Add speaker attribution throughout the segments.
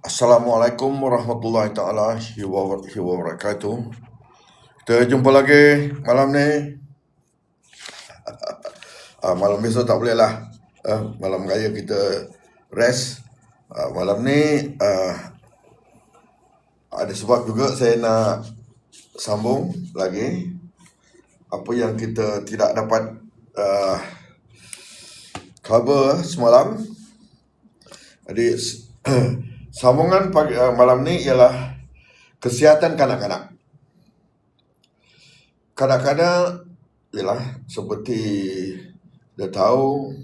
Speaker 1: Assalamualaikum warahmatullahi taala wabarakatuh. Kita jumpa lagi malam ni. Malam besok tak boleh lah. Malam raya kita rest. Malam ni ada sebab juga saya nak sambung lagi apa yang kita tidak dapat cover semalam. Jadi sambungan malam ni ialah kesihatan kanak-kanak. Kanak-kanak ialah seperti dah tahu,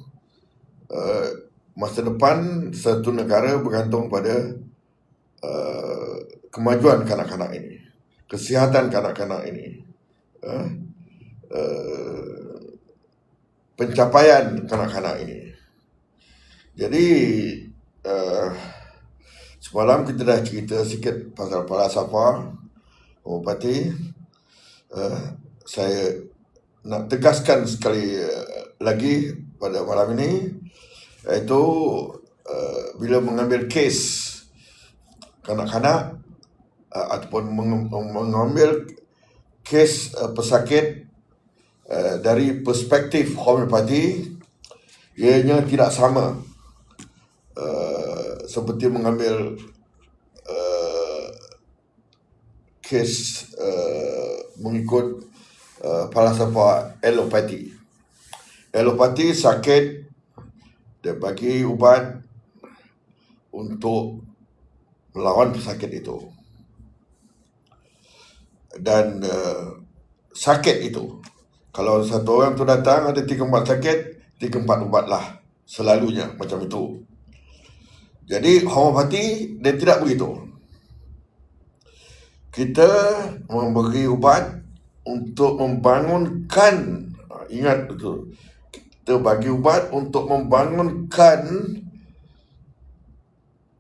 Speaker 1: masa depan satu negara bergantung pada kemajuan kanak-kanak ini, kesihatan kanak-kanak ini, pencapaian kanak-kanak ini. Jadi semalam kita dah cerita sikit pasal falsafah homopati. Saya nak tegaskan sekali lagi pada malam ini, iaitu bila mengambil kes kanak-kanak ataupun mengambil kes pesakit dari perspektif homeopati, ianya tidak sama seperti mengambil kes mengikut falsafah alopati. Alopati sakit, dia bagi ubat untuk melawan pesakit itu. Dan sakit itu, kalau satu orang tu datang ada 3-4 sakit, 3-4 ubat lah, selalunya macam itu. Jadi homopati dia tidak begitu. Kita memberi ubat untuk membangunkan, ingat betul, kita bagi ubat untuk membangunkan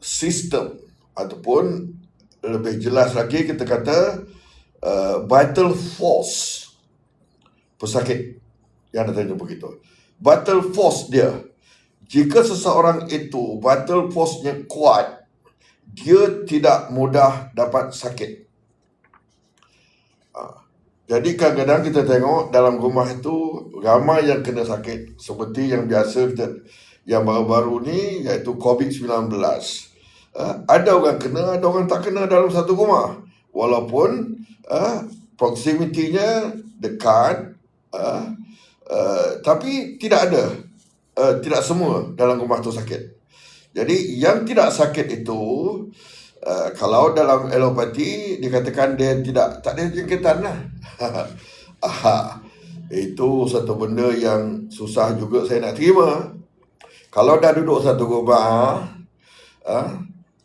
Speaker 1: sistem, ataupun lebih jelas lagi kita kata vital force pesakit yang datangnya begitu. Vital force dia, jika seseorang itu vital force-nya kuat, dia tidak mudah dapat sakit. Jadi kadang-kadang kita tengok dalam rumah itu ramai yang kena sakit. Seperti yang biasa kita, yang baru-baru ni, iaitu COVID-19. Ada orang kena, ada orang tak kena dalam satu rumah. Walaupun proximity-nya dekat, tapi tidak ada. Tidak semua dalam rumah tu sakit. Jadi yang tidak sakit itu, kalau dalam alopati dikatakan dia tak ada jangkitan lah. Itu satu benda yang susah juga saya nak terima. Kalau dah duduk satu rumah,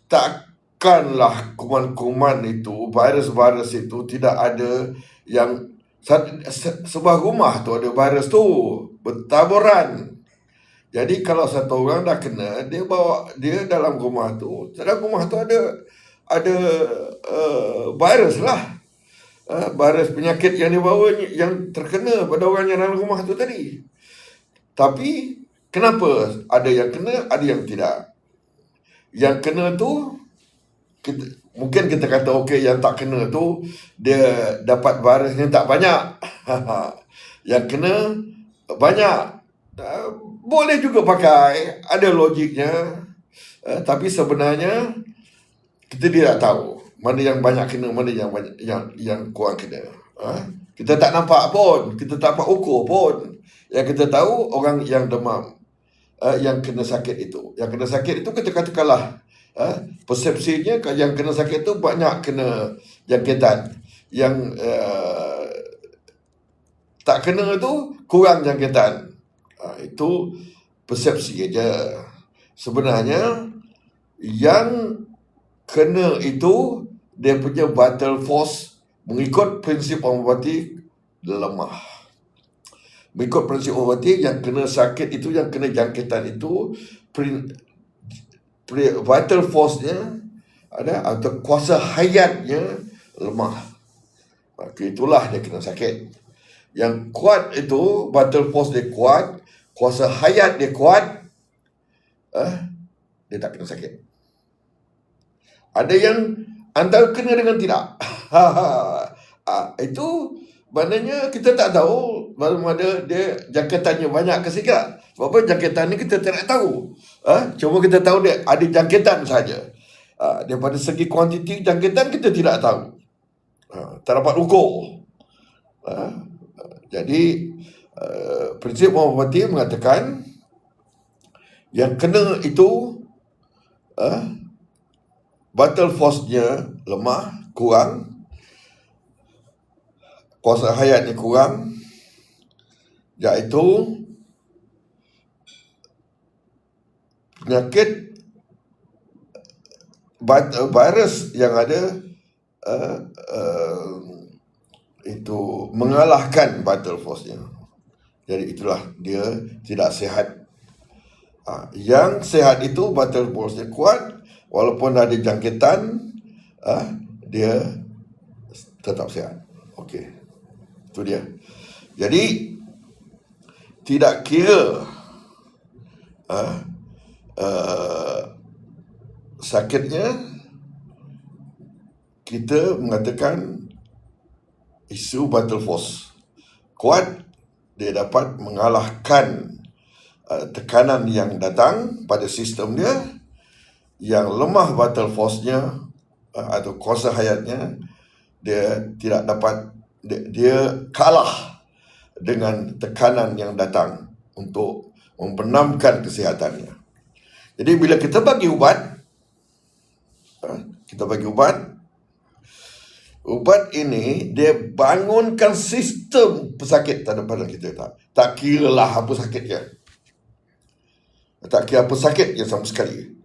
Speaker 1: takkanlah kuman-kuman itu, virus-virus itu tidak ada yang sebuah rumah tu ada virus tu bertaburan. Jadi kalau satu orang dah kena, dia bawa dia dalam rumah tu, dalam rumah tu ada virus lah, virus penyakit yang dibawa, yang terkena pada orang yang dalam rumah tu tadi. Tapi kenapa ada yang kena, ada yang tidak? Yang kena tu mungkin kita kata okey, yang tak kena tu dia dapat virusnya tak banyak. Yang kena banyak. Boleh juga pakai, ada logiknya, tapi sebenarnya kita tidak tahu mana yang banyak kena, mana yang banyak yang kurang kena. Kita tak nampak pun, kita tak dapat ukur pun. Yang kita tahu orang yang demam, yang kena sakit itu, kita katakanlah persepsinya yang kena sakit itu banyak kena jangkitan, yang tak kena itu kurang jangkitan. Itu persepsi aja. Sebenarnya yang kena itu dia punya vital force mengikut prinsip homopati lemah. Mengikut prinsip homopati, yang kena sakit itu, yang kena jangkitan itu, vital force-nya ada, atau kuasa hayatnya lemah. Maka itulah dia kena sakit. Yang kuat itu, vital force dia kuat, kuasa hayat dia kuat, dia tak kena sakit. Ada yang antara kena dengan tidak. Itu maknanya kita tak tahu mana dia jangkitannya banyak ke sikit. Sebab apa jangkitan ni kita tidak tahu. Cuma kita tahu dia ada jangkitan saja. Daripada segi kuantiti jangkitan kita tidak tahu. Tak dapat ukur. Jadi prinsip homeopati mengatakan yang kena itu vital force-nya lemah, kurang, kuasa hayatnya kurang, iaitu penyakit virus yang ada itu mengalahkan vital force-nya. Jadi itulah dia tidak sihat. Yang sehat itu vital force-nya kuat, walaupun ada jangkitan, dia tetap sihat. Okey, itu dia. Jadi tidak kira sakitnya, kita mengatakan isu vital force kuat, dia dapat mengalahkan tekanan yang datang pada sistem dia. Yang lemah vital force-nya atau kuasa hayatnya, dia tidak dapat, dia kalah dengan tekanan yang datang untuk membenamkan kesihatannya. Jadi bila kita bagi ubat, ubat ini dia bangunkan sistem pesakit pada badan kita. Tak kira lah apa sakitnya. Tak kira apa sakitnya sama sekali.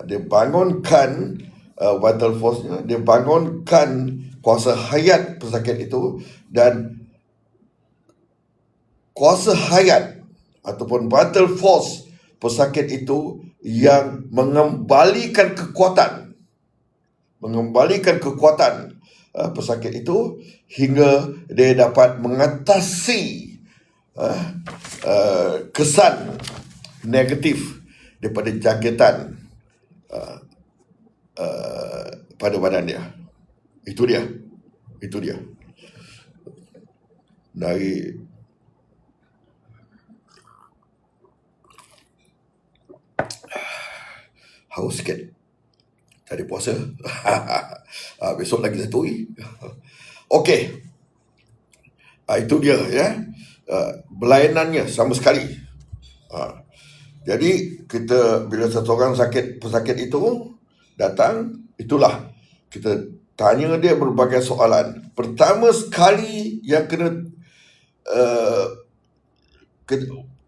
Speaker 1: Dia bangunkan vital force-nya, dia bangunkan kuasa hayat pesakit itu, dan kuasa hayat ataupun vital force pesakit itu yang mengembalikan kekuatan pesakit itu hingga dia dapat mengatasi kesan negatif daripada jangkitan pada badan dia. Itu dia. Dari haus sikit tadi puasa. Besok lagi satu hari. Okey, itu dia ya. Belayanannya sama sekali. Jadi kita bila satu orang pesakit itu datang, itulah kita tanya dia berbagai soalan. Pertama sekali yang kena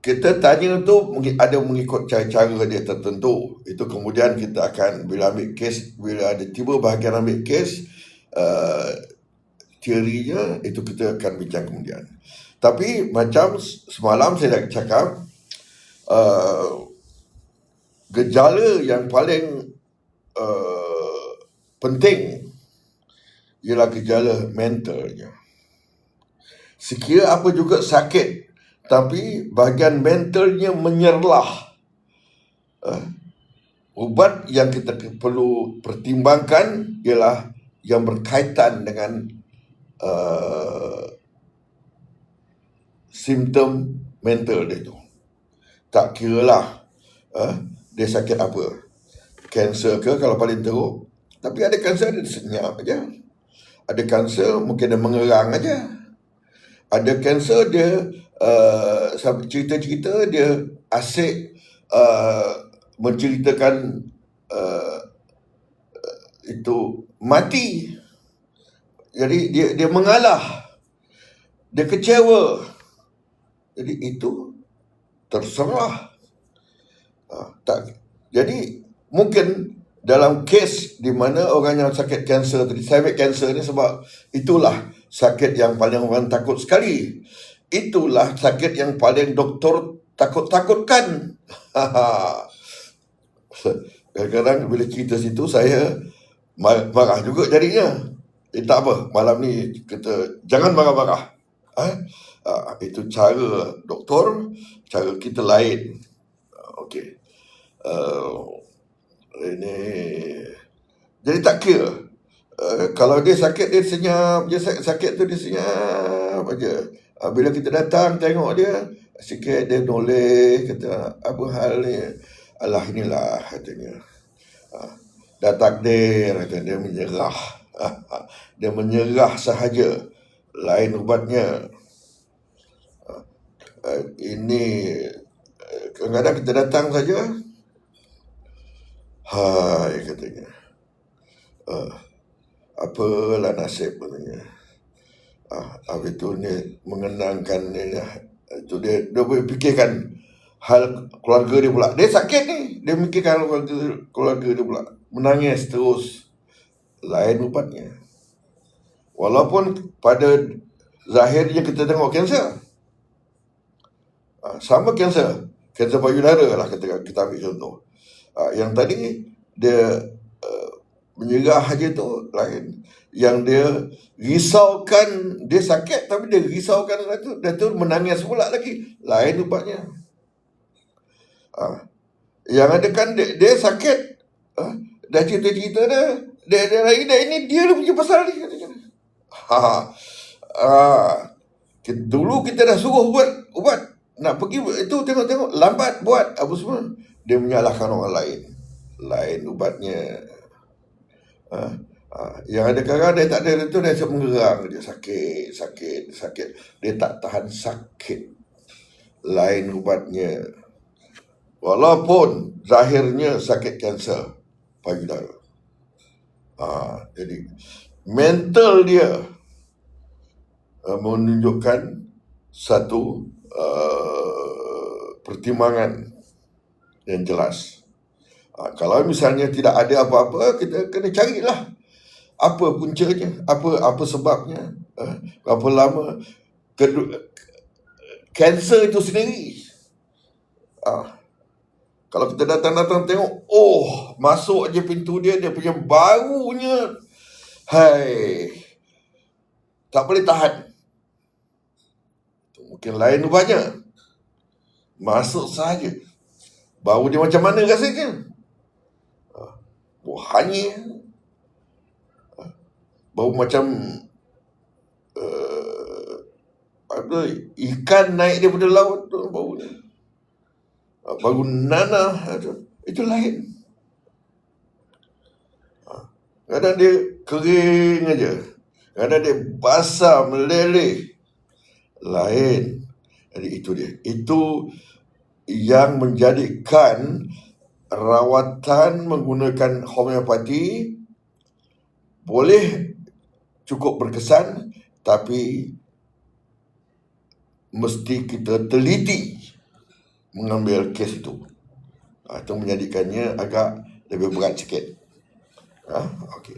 Speaker 1: kita tanya tu ada mengikut cara-cara dia tertentu. Itu kemudian kita akan bila ambil kes, bila ada tiba bahagian ambil kes, teorinya itu kita akan bincang kemudian. Tapi macam semalam saya dah cakap, gejala yang paling penting ialah gejala mentalnya. Sekira apa juga sakit, tapi bahagian mentalnya menyerlah. Ubat yang kita perlu pertimbangkan ialah yang berkaitan dengan simptom mental dia tu. Tak kiralah dia sakit apa. Kanser ke kalau paling teruk. Tapi ada kanser dia senyap aja. Ada kanser mungkin dia mengerang aja. Ada kanser dia cerita-cerita dia asyik menceritakan itu mati. Jadi dia mengalah. Dia kecewa. Jadi itu terserah. Jadi mungkin dalam kes di mana orang yang sakit kanser tadi, cervix cancer ni, sebab itulah sakit yang paling orang takut sekali. Itulah sakit yang paling doktor takut-takutkan. Kadang-kadang bila cerita situ saya marah juga jadinya. Tak apa, malam ni kita jangan marah-marah. Itu cara doktor, cara kita lain. Okey. Ini Jadi tak kira. Kalau dia sakit, dia senyap. Dia sakit tu dia senyap aja. Bila kita datang tengok dia, sikit dia noleh, kata, apa hal ni? Alah, inilah, katanya. Dah takdir, kata dia menyerah. Dia menyerah sahaja. Lain ubatnya. Ini kadang-kadang kita datang saja, hai, katanya, apalah nasib, katanya. Habis tu ni mengenangkan ni lah. Itu dia boleh fikirkan hal keluarga dia pula. Dia sakit ni, dia fikirkan keluarga dia pula. Menangis terus. Lain ubatnya. Walaupun pada zahirnya kita tengok kanser. Sama kanser payudara lah, kita ambil contoh. Yang tadi dia menyerah aja tu lain. Yang dia risaukan, dia sakit tapi dia risaukan tu, dia tu menangis pula lagi, lain ubatnya. Yang ada kan dia sakit, dah cerita-cerita dia lagi dah, ini dia punya pasal ni. Dulu kita dah suruh buat ubat, nak pergi itu tengok-tengok lambat buat apa semua, dia menyalahkan orang lain ubatnya. Yang ada kadang dia tak ada itu, dia mengerang, dia sakit, dia tak tahan sakit, lain ubatnya. Walaupun zahirnya sakit kanser payudara. Jadi mental dia menunjukkan satu pertimbangan yang jelas. Kalau misalnya tidak ada apa-apa, kita kena carilah apa puncanya, apa sebabnya, berapa lama kanser itu sendiri. Kalau kita datang tengok, masuk je pintu dia punya baunya, hai, tak boleh tahan. Mungkin lain ubatnya. Masuk saja, bau dia macam mana rasanya? Bau hanyir, bau macam ikan naik daripada laut tu baunya. Bau nanah, itu lain. Kadang dia kering aja, kadang dia basah meleleh, lain. Jadi itu dia. Itu yang menjadikan rawatan menggunakan homeopati boleh cukup berkesan, tapi mesti kita teliti mengambil kes itu. Itu menjadikannya agak lebih berat sikit. Okey.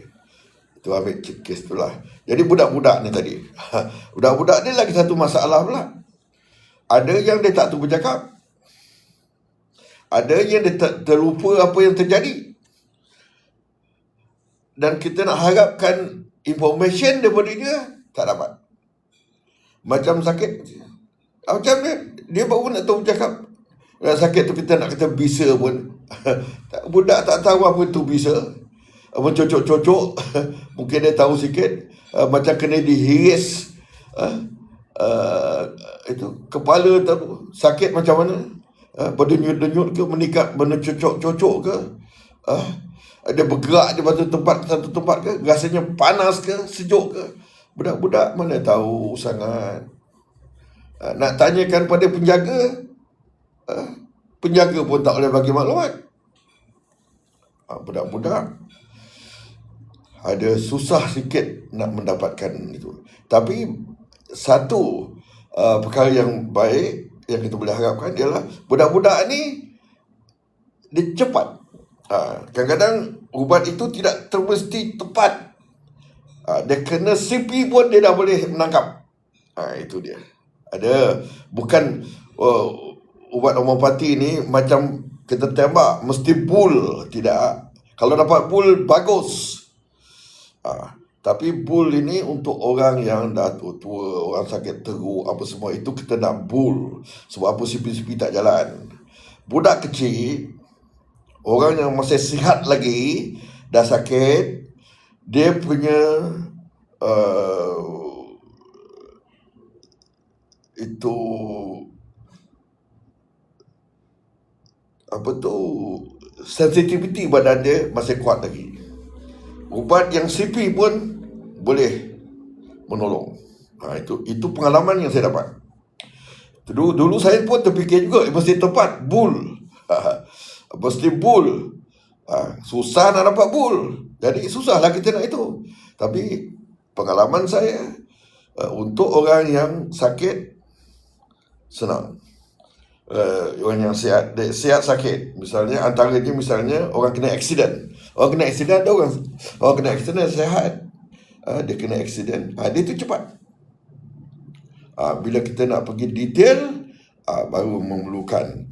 Speaker 1: Itu ambil kes itulah. Jadi budak-budak ni tadi. Budak-budak ni lagi satu masalah pula. Ada yang dia tak tahu bercakap. Ada yang dia terlupa apa yang terjadi. Dan kita nak harapkan information daripada dia, tak dapat. Macam sakit. Macam dia baru nak tahu bercakap. Sakit tu kita nak kata bisa pun. Budak tak tahu apa tu bisa. Mencocok-cocok. Mungkin dia tahu sikit. Macam kena dihiris. Itu kepala tu sakit macam mana? Berdenyut-denyut ke, menikat, mencocok-cocok ke? Dia bergerak di satu tempat ke? Rasanya panas ke, sejuk ke? Budak-budak mana tahu sangat. Nak tanyakan pada penjaga, penjaga pun tak boleh bagi maklumat. Budak-budak ada susah sikit nak mendapatkan itu. Tapi satu perkara yang baik yang kita boleh harapkan ialah budak-budak ni dia cepat. Kadang-kadang ubat itu tidak termesti tepat. Dia kena CP pun dia dah boleh menangkap. Itu dia. Ada, bukan ubat homeopati ni macam kita tembak mesti bull, tidak. Kalau dapat bull bagus. Tapi bull ini untuk orang yang dah tua, orang sakit teruk apa semua, itu kita nak bull. Sebab apa CP tak jalan. Budak kecil, orang yang masih sihat lagi, dah sakit, dia punya itu apa tu, sensitivity badan dia masih kuat lagi. Ubat yang CP pun boleh menolong. Itu pengalaman yang saya dapat. Dulu saya pun terfikir juga mesti tepat bull. Mesti bull. Susah nak dapat bull. Jadi susahlah kita nak itu. Tapi pengalaman saya, untuk orang yang sakit senang. Orang yang sihat sakit. Misalnya antaranya orang kena aksiden. Orang kena aksiden ada orang kena aksiden sihat. Dia kena aksiden, dia tu cepat. Bila kita nak pergi detail, baru memerlukan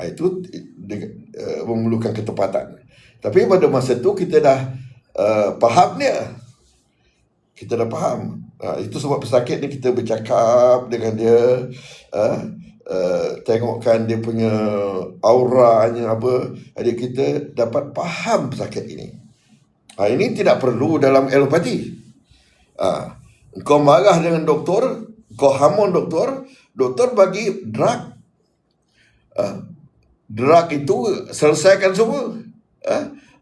Speaker 1: memerlukan ketepatan. Tapi pada masa tu kita dah faham dia. Kita dah faham. Itu sebab pesakit ni kita bercakap dengan dia, tengokkan dia punya auranya apa. Jadi kita dapat faham pesakit ini. Ini tidak perlu dalam alopati. Kau marah dengan doktor, kau hamun doktor bagi drug. Drug itu selesaikan semua.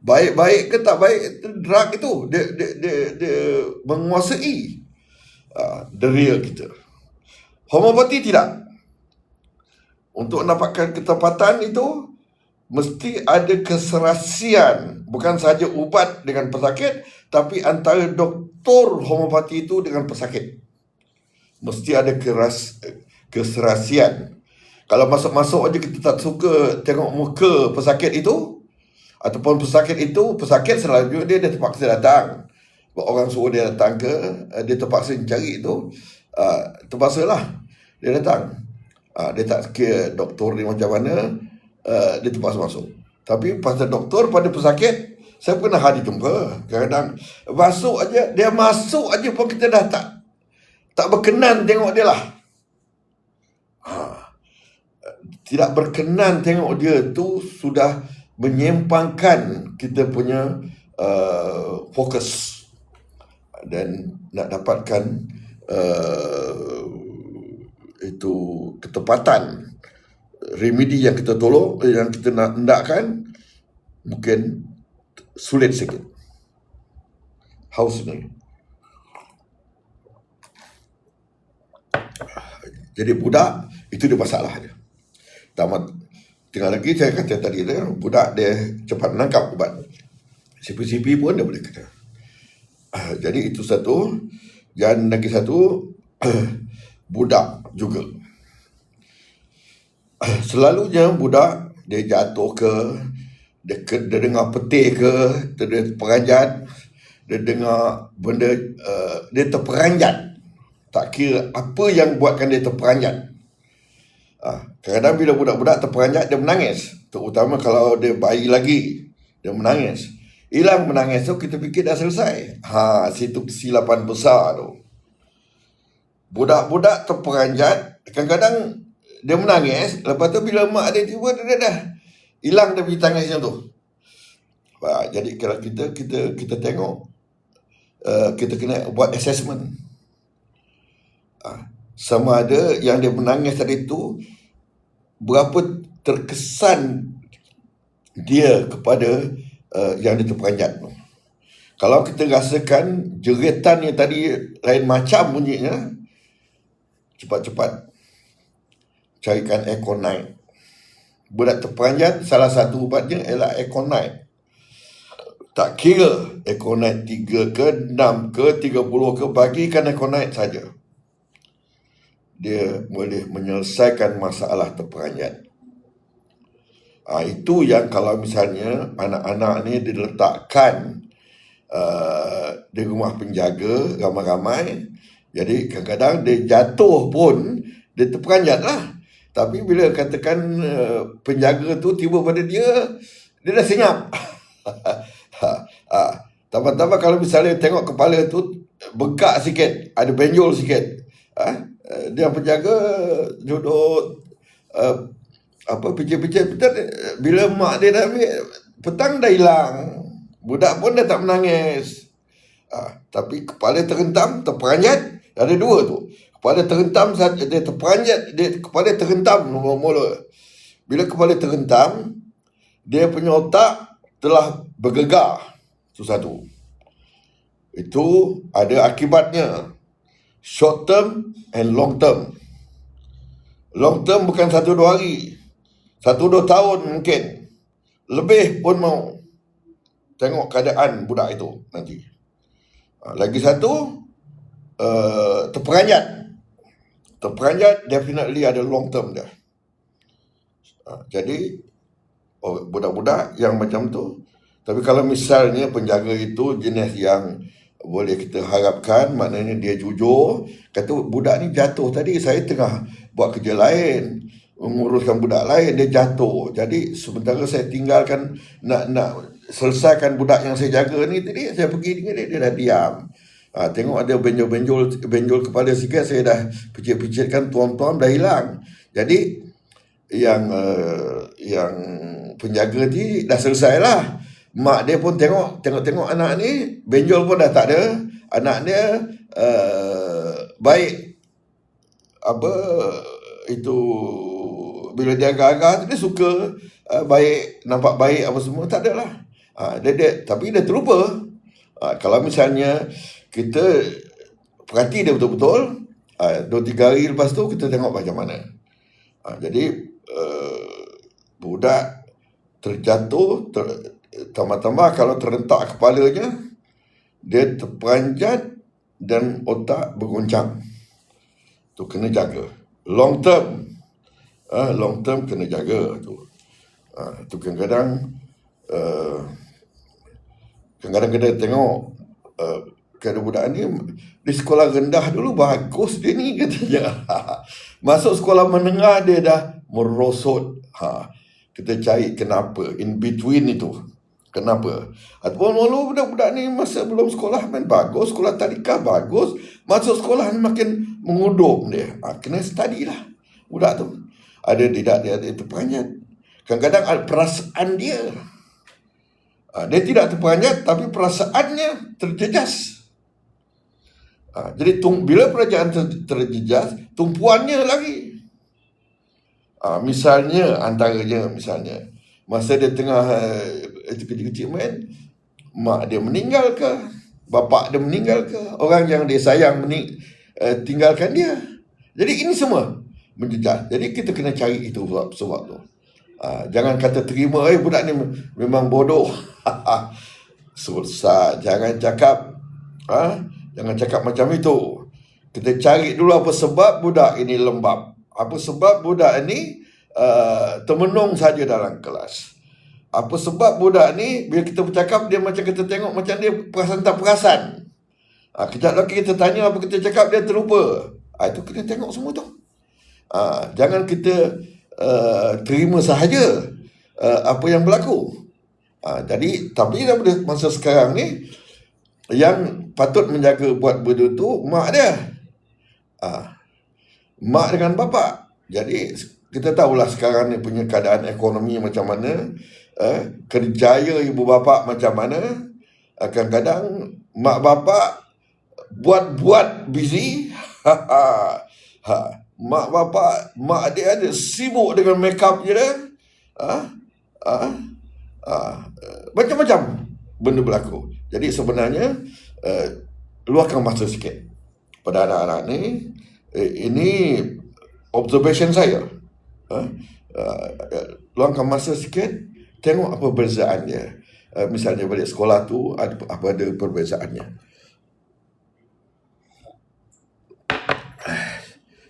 Speaker 1: Baik-baik ke tak baik, drug itu dia menguasai deria kita. Homeopati tidak. Untuk mendapatkan ketepatan itu mesti ada keserasian, bukan sahaja ubat dengan pesakit, tapi antara doktor homeopati itu dengan pesakit. Mesti ada keserasian. Kalau masuk-masuk aja kita tak suka tengok muka pesakit itu, ataupun pesakit selalu dia terpaksa datang. Orang suruh dia datang ke, dia terpaksa cari itu, terpaksalah dia datang. Dia tak kira doktor ni macam mana, dia terpaksa masuk. Tapi pasal doktor pada pesakit, saya pernah hari jumpa. Kadang-kadang dia masuk aja pun kita dah tak berkenan tengok dia lah. Tidak berkenan tengok dia tu sudah menyimpangkan kita punya fokus. Dan nak dapatkan itu ketepatan remedi yang kita tolong, yang kita nak hendakkan, mungkin sulit sikit. Haus ni. Jadi budak itu dia masalah dia. Tinggal lagi saya kata tadi tu, budak dia cepat menangkap ubat. CP pun dia boleh kata. Jadi itu satu. Dan lagi satu, budak juga. Selalunya budak dia jatuh ke, dia dengar petir ke, dia terperanjat, dia dengar benda, dia terperanjat. Tak kira apa yang buatkan dia terperanjat. Kadang-kadang bila budak-budak terperanjat, dia menangis. Terutama kalau dia bayi lagi, dia menangis. Hilang menangis tu, kita fikir dah selesai. Situ kesilapan besar tu. Budak-budak terperanjat, kadang-kadang dia menangis, lepas tu bila mak dia tiba, dia dah hilang dia pergi tangisnya tu. Jadi kalau kita tengok, kita kena buat assessment. Sama ada yang dia menangis tadi tu, berapa terkesan dia kepada yang dia terperanjat tu. Kalau kita rasakan jeritan yang tadi lain macam bunyinya, cepat-cepat carikan Econite. Budak terperanjat, salah satu ubatnya ialah Econite. Tak kira Econite 3 ke 6 ke 30 ke, bagikan Econite saja. Dia boleh menyelesaikan masalah terperanjat. Itu yang kalau misalnya anak-anak ni diletakkan di rumah penjaga ramai-ramai, jadi kadang-kadang dia jatuh pun dia terperanjat lah. Tapi bila katakan penjaga tu tiba pada dia dah senyap. Tambah-tambah kalau misalnya tengok kepala tu bengkak sikit, ada benjol sikit, dia penjaga duduk picit-picit, bila mak dia dah ambil, petang dah hilang. Budak pun dah tak menangis. Tapi kepala terhentam, terperanjat, ada dua tu. Kepala terhentam, dia terperanjat, kepala terhentam mula-mula. Bila kepala terhentam, dia punya otak telah bergegar. Itu satu. Itu ada akibatnya. Short term and long term. Long term bukan 1-2 hari. 1-2 tahun mungkin. Lebih pun mau. Tengok keadaan budak itu nanti. Lagi satu, terperanjat. Terperanjat definitely ada long term dia. Jadi budak-budak yang macam tu. Tapi kalau misalnya penjaga itu jenis yang boleh kita harapkan, maknanya dia jujur, kata budak ni jatuh tadi, saya tengah buat kerja lain, menguruskan budak lain, dia jatuh. Jadi sementara saya tinggalkan nak selesaikan budak yang saya jaga ni tadi, saya pergi dengan dia dah diam. Tengok ada benjol kepala sikit, saya dah picit-picitkan, tuam-tuam dah hilang. Jadi yang penjaga ni dah selesai lah. Mak dia pun tengok anak ni, benjol pun dah tak ada. Anak dia baik, apa itu, bila dia agak-agak dia suka, baik, nampak baik apa semua, tak ada lah. Tapi dia terlupa. Kalau misalnya kita perhati dia betul-betul, 2-3 hari lepas tu kita tengok macam mana. Jadi budak terjatuh, tambah-tambah kalau terhentak kepalanya, dia terperanjat dan otak bergoncang. Tu kena jaga. Long term kena jaga tu. Tu kadang-kadang kita tengok kata budak ni di sekolah rendah dulu bagus dia ni katanya. Masuk sekolah menengah dia dah merosot. Kita cari kenapa, in between itu. Kenapa? Ataupun malu budak-budak ni masa belum sekolah main bagus, sekolah tadika bagus, masuk sekolah ni makin mengudum dia. Kena study lah budak tu. Ada tidak dia terperanjat. Kadang-kadang ada perasaan dia. Dia tidak terperanjat tapi perasaannya terjejas. Jadi bila perasaan terjejas, tumpuannya lagi. Antaranya masa dia tengah kecil-kecil main, mak dia meninggal ke, bapak dia meninggal ke, orang yang dia sayang tinggalkan dia. Jadi ini semua menjejas. Jadi kita kena cari itu sebab tu. Jangan kata terima, budak ni memang bodoh. Susah. Jangan cakap macam itu. Kita cari dulu apa sebab budak ini lembab. Apa sebab budak ini termenung saja dalam kelas. Apa sebab budak ni bila kita bercakap, dia macam kita tengok macam dia perasan tak perasan. Kejap lagi kita tanya apa kita cakap, dia terlupa. Itu kita tengok semua tu. Jangan kita terima sahaja apa yang berlaku. Jadi tapi pada masa sekarang ni, yang patut menjaga buat benda tu mak dia, mak dengan bapa. Jadi kita tahulah sekarang ni punya keadaan ekonomi macam mana, kerjaya ibu bapa macam mana. Kadang-kadang mak bapa buat busy. Mak dia ada sibuk dengan make up je dia. Macam-macam benda berlaku. Jadi sebenarnya luangkan masa sikit pada anak-anak ni. Ini observation saya. Luangkan masa sikit, tengok apa perbezaan dia. Misalnya balik sekolah tu ada perbezaannya.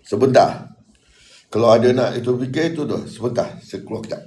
Speaker 1: Sebentar. Kalau ada nak itu fikir itu tu, sebentar saya keluar kejap.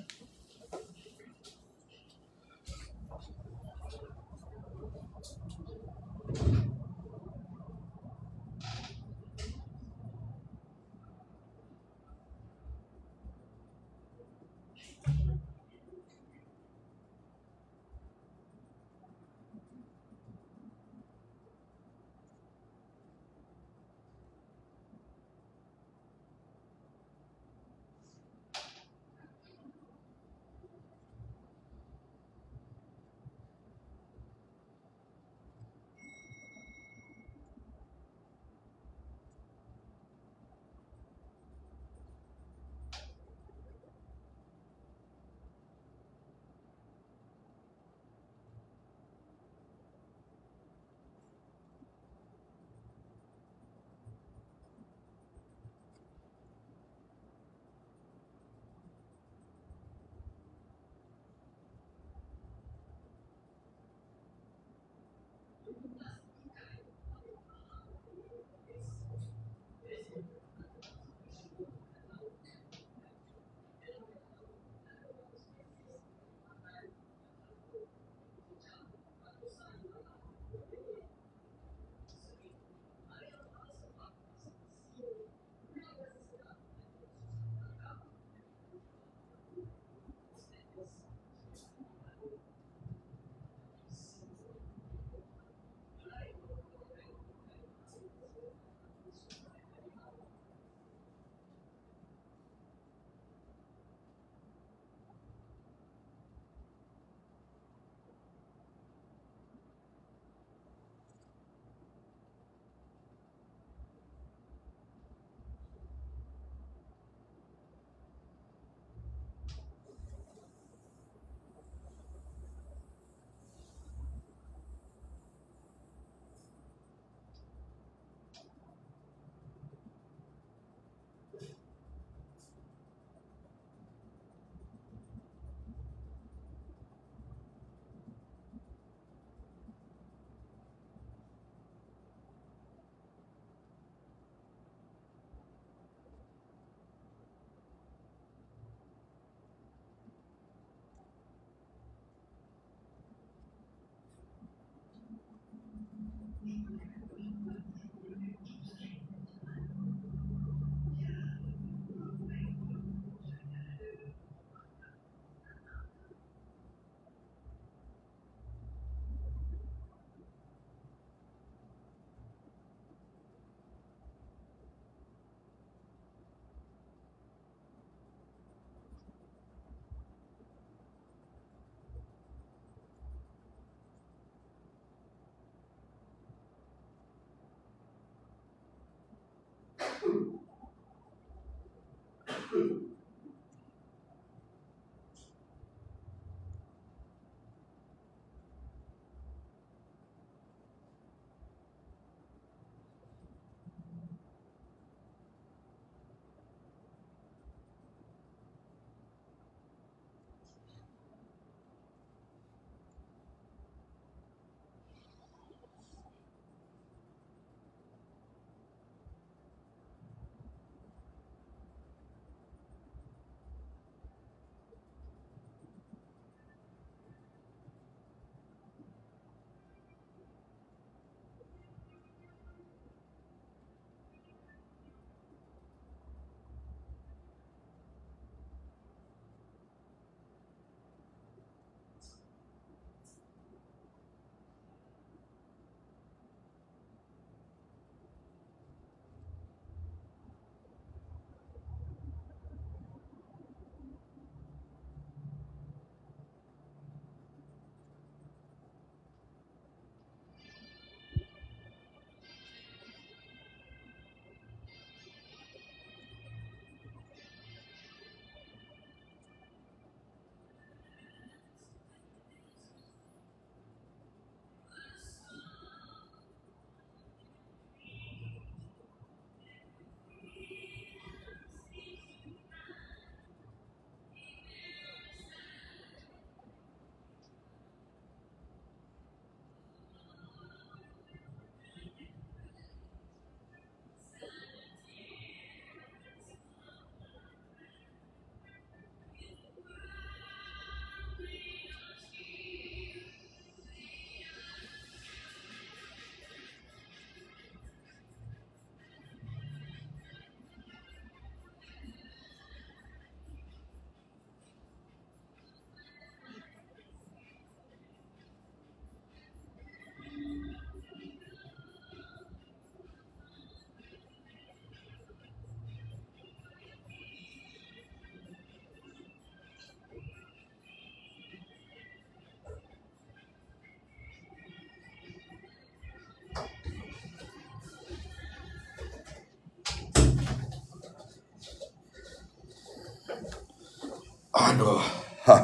Speaker 1: Aduh. Ha.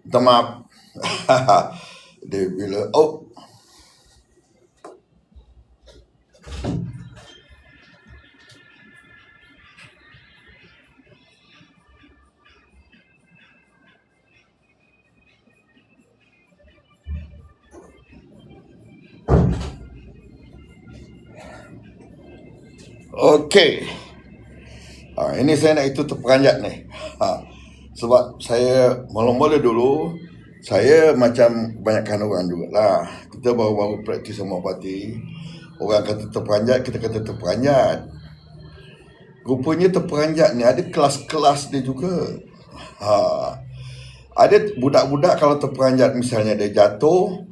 Speaker 1: Minta maaf. Dia bila okey. Ini saya nak itu terperanjat ni. Sebab saya mula-mula dulu, saya macam kebanyakan orang jugalah. Kita baru-baru praktis homeopati. Orang kata terperanjat, kita kata terperanjat. Rupanya terperanjat ni ada kelas-kelas dia juga. Ada budak-budak kalau terperanjat, misalnya dia jatuh,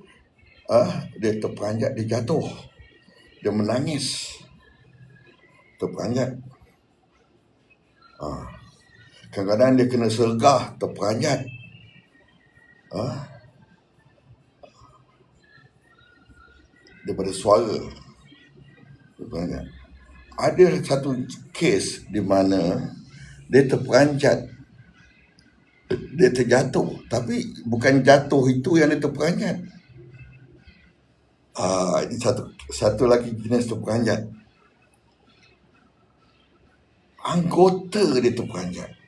Speaker 1: dia terperanjat, dia jatuh, dia menangis, terperanjat. Kadang-kadang dia kena sergah, terperanjat. Daripada suara, terperanjat. Ada satu kes di mana dia terperanjat, dia terjatuh, tapi bukan jatuh itu yang dia terperanjat. Ini satu lagi jenis terperanjat. Anggota dia terperanjat.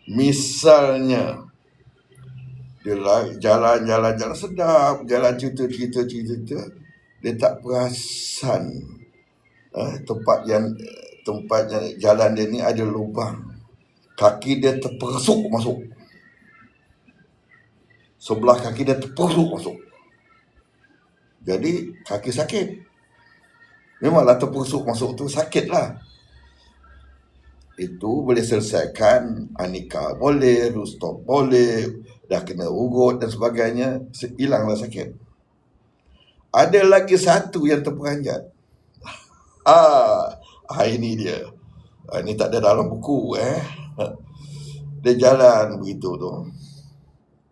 Speaker 1: Misalnya dia jalan sedap, jalan cerita, dia tak perasan tempat yang jalan dia ni ada lubang. Kaki dia terperosok masuk. Sebelah kaki dia terperosok masuk. Jadi kaki sakit. Memanglah terperosok masuk tu sakit lah. Itu boleh selesaikan anika boleh, rustop boleh, dah kena ugut dan sebagainya, hilanglah sakit. Ada lagi satu yang terperanjat. Ini dia. Ini tak ada dalam buku. Dia jalan begitu tu,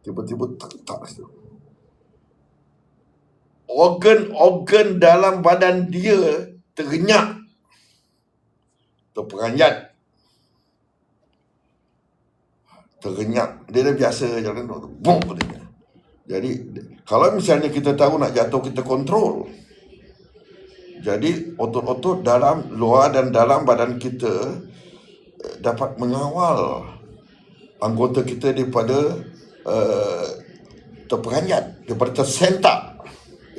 Speaker 1: tiba-tiba tak tu. Organ-organ dalam badan dia tergenyak. Terperanjat. Tergenyak. Dia dah biasa jalan tu. Bum, katanya. Jadi kalau misalnya kita tahu nak jatuh, kita kontrol. Jadi otot-otot dalam, luar dan dalam badan kita dapat mengawal anggota kita daripada terperanjat, daripada tersentak.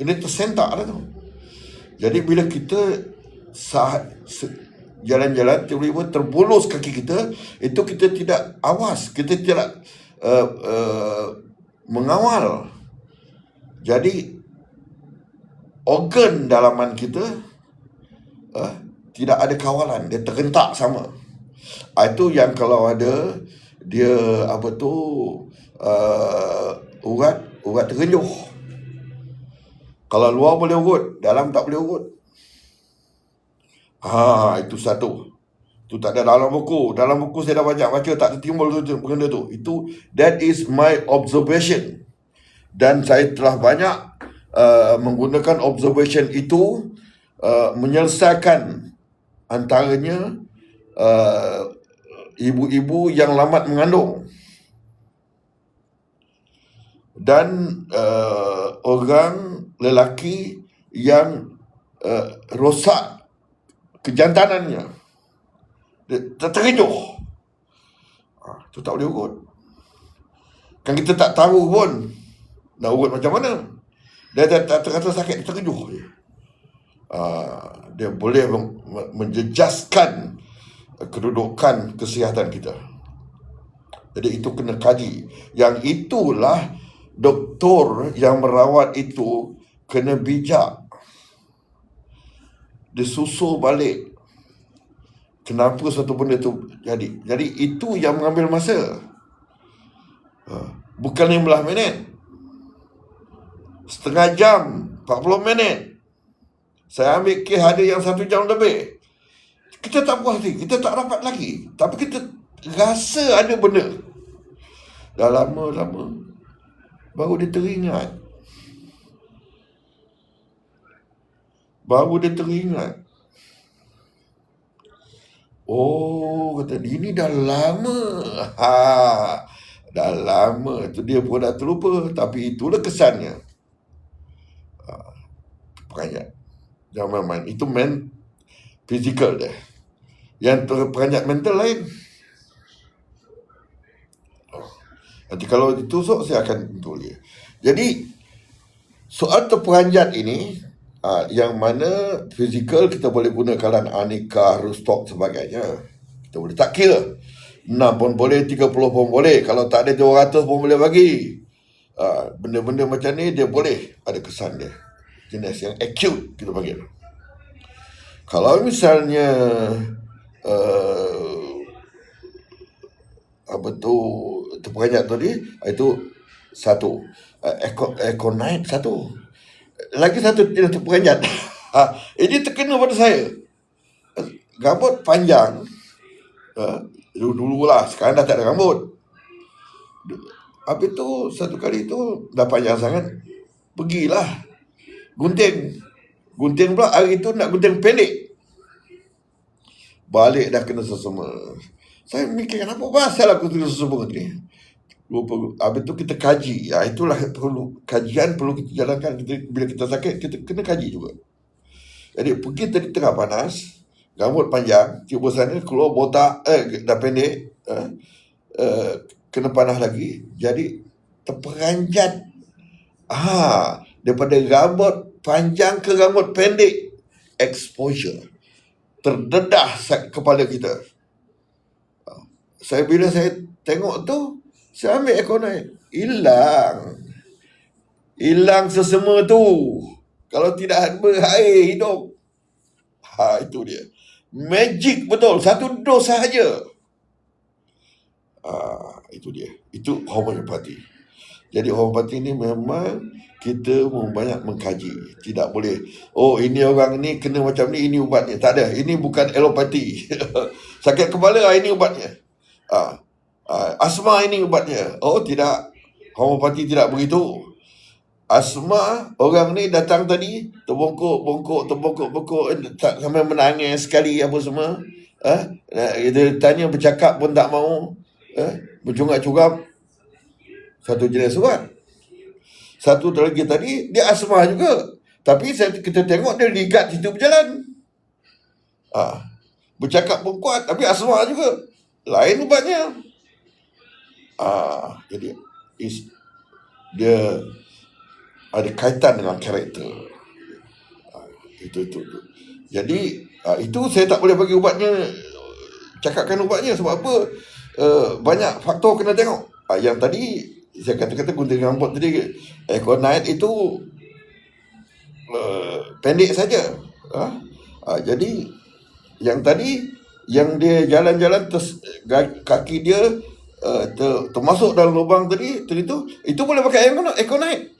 Speaker 1: Ini tersentak lah tu. Jadi bila kita jalan-jalan, tiba-tiba terbolos kaki kita, itu kita tidak awas, kita tidak mengawal. Jadi organ dalaman kita tidak ada kawalan, dia tergentak sama. Itu yang kalau ada dia urat tergenjuh. Kalau luar boleh urut, dalam tak boleh urut. Itu satu. Itu tak ada dalam buku. Dalam buku saya dah baca tak tertimbul tu benda tu. That is my observation. Dan saya telah banyak menggunakan observation itu menyelesaikan antaranya ibu-ibu yang lambat mengandung dan orang lelaki yang rosak kejantanannya, terkejuh. Itu tak boleh urut. Kan kita tak tahu pun nak urut macam mana. Dia tak terasa sakit, dia terkejuh. Dia boleh menjejaskan kedudukan kesihatan kita. Jadi itu kena kaji. Yang itulah doktor yang merawat itu kena bijak. Dia susul balik kenapa satu benda tu jadi. Jadi itu yang mengambil masa. Bukan 15 minit, setengah jam, 40 minit. Saya ambil kes ada yang 1 jam lebih. Kita tak puas hati, kita tak dapat lagi, tapi kita rasa ada benda. Dah lama-lama baru dia teringat. Oh, kata ini dah lama. Dah lama. Itu dia pun dah terlupa. Tapi itulah kesannya. Peranjat. Jangan main-main. Itu physical dia. Yang peranjat mental lain. Nanti kalau ditusuk, saya akan tentu dia. Jadi, soal terperanjat ini, yang mana fizikal kita boleh guna kalan aneka, rustok sebagainya. Kita boleh tak kira. 6 pun boleh, 30 pun boleh. Kalau tak ada 200 pun boleh bagi. Benda-benda macam ni dia boleh ada kesan dia. Jenis yang acute kita panggil. Kalau misalnya apa tu terperanjat tadi, itu satu. Econite satu. Lagi satu dia terperanjat. Ini terkena pada saya. Rambut panjang. Dulu lah, sekarang dah tak ada rambut. Habis tu satu kali tu dah panjang sangat, pergilah gunting pula. Hari tu nak gunting pendek, balik dah kena sesama. Saya mikir kenapa pasal aku kena sesama ni. Habis tu kita kaji. Itulah perlu kajian, perlu kita jalankan. Bila kita sakit, kita kena kaji juga. Jadi pergi tadi tengah panas, rambut panjang, tiba sana keluar botak, dah pendek, kena panas lagi. Jadi terperanjat. Daripada rambut panjang ke rambut pendek, exposure, terdedah kepala kita. Bila saya tengok tu, saya ambil Econite. Hilang sesama tu. Kalau tidak ada air hidup. Itu dia. Magic betul. Satu dos sahaja. Itu dia. Itu homeopati. Jadi homeopati ni memang kita banyak mengkaji. Tidak boleh, ini orang ni kena macam ni, ini ubatnya. Tak ada. Ini bukan alopati. Sakit kepala, ini ubatnya. Asma, ini ubatnya. Tidak. Homeopati tidak begitu. Asma, orang ni datang tadi, terbongkok sampai menangis sekali apa semua. Dia tanya bercakap pun tak mau. Bercungap-cungap. Satu jenis ubat. Satu lagi tadi, dia asma juga. Tapi kita tengok dia ligat situ berjalan. Bercakap pun kuat, tapi asma juga. Lain ubatnya. Jadi dia ada kaitan dengan karakter. Itu. Jadi itu saya tak boleh bagi ubatnya, cakapkan ubatnya. Sebab apa? Banyak faktor kena tengok. Yang tadi saya kata gunting rambut tadi, Econite itu pendek saja. Jadi yang tadi, yang dia jalan-jalan kaki dia termasuk dalam lubang tadi itu boleh pakai Econite.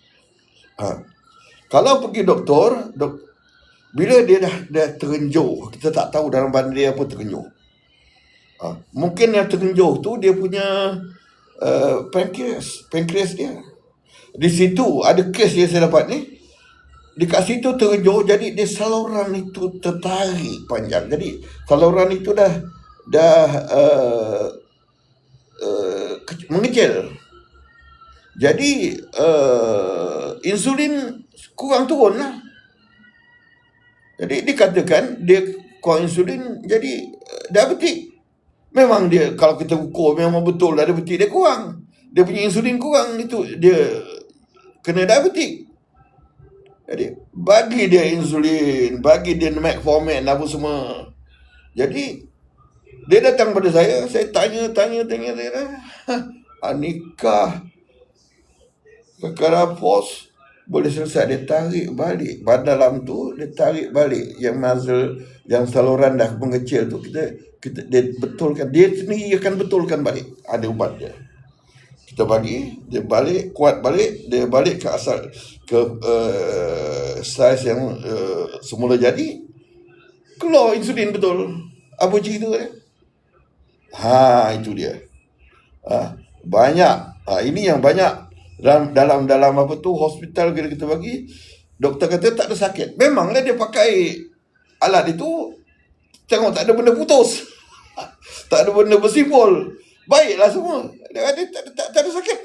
Speaker 1: Kalau pergi doktor, bila dia dah terenjuh, kita tak tahu dalam badan dia apa terenjuh. Mungkin yang terenjuh tu dia punya pankreas dia. Di situ ada kes yang saya dapat ni. Dekat situ terenjuh, jadi dia saluran itu tertarik panjang. Jadi saluran itu dah mengecil. Jadi insulin kurang turun lah. Jadi dikatakan dia kurang insulin, jadi diabetik. Memang dia, kalau kita ukur memang betul diabetik dia kurang. Dia punya insulin kurang, itu dia kena diabetik. Jadi bagi dia insulin, bagi dia metformin apa semua. Jadi dia datang pada saya tanya nikah perkara pos boleh selesai. Dia tarik balik badan dalam tu, dia tarik balik yang muzzle, yang saluran dah mengecil tu, kita dia betulkan, dia sendiri akan betulkan balik. Ada ubat dia, kita bagi dia balik, kuat balik, dia balik ke asal, ke saiz yang semula jadi, keluar insulin betul. Apa cerita dia? Itu dia. Banyak. Ini yang banyak dalam apa tu hospital kita bagi, doktor kata tak ada sakit. Memanglah dia pakai alat itu, tengok tak ada benda putus. Tak ada benda bersimpul. Baiklah semua. Dia tak ada sakit.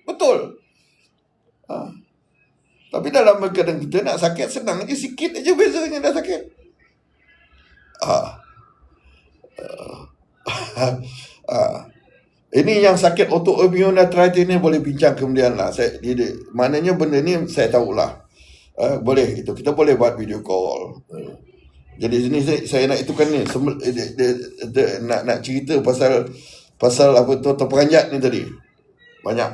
Speaker 1: Betul. Tapi dalam keadaan kita nak sakit senang je, sikit aja bezanya dah sakit. Ini yang sakit autoimmune arthritis ni boleh bincang kemudian lah. Maknanya benda ni saya tahulah. Boleh itu, kita boleh buat video call. Jadi sini saya nak itukan ni, nak cerita pasal apa tu terperanjat ni tadi. Banyak.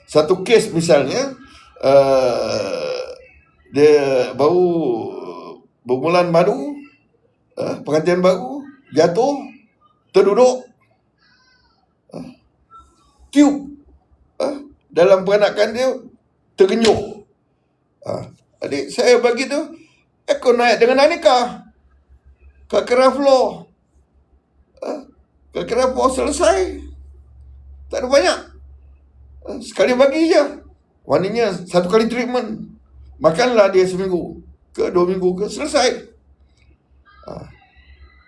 Speaker 1: Satu kes misalnya, dia baru berbulan baru, pengantin baru, jatuh, terduduk, tiup, dalam peranakan dia tergenyuh. Adik saya bagi tu, ekor naik dengan Anika ke keras floor. Ke keras floor selesai. Tak ada banyak. Sekali bagi je. Maknanya satu kali treatment. Makanlah dia seminggu ke 2 minggu ke, selesai.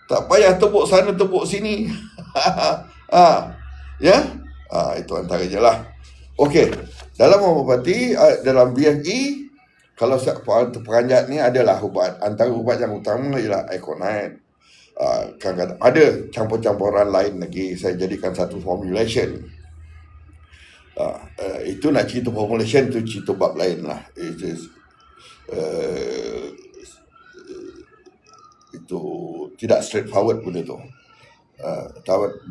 Speaker 1: Tak payah tepuk sana tepuk sini. Ya. Itu antara je lah. Okey. Dalam homopati, dalam BFE, kalau terperanjat ni adalah ubat. Antara ubat yang utama ialah Iconite. Kadang-kadang ada campur-campuran lain lagi. Saya jadikan satu formulation. Itu nak cerita formulation tu cerita bab lain lah. Itu tidak straightforward benda tu.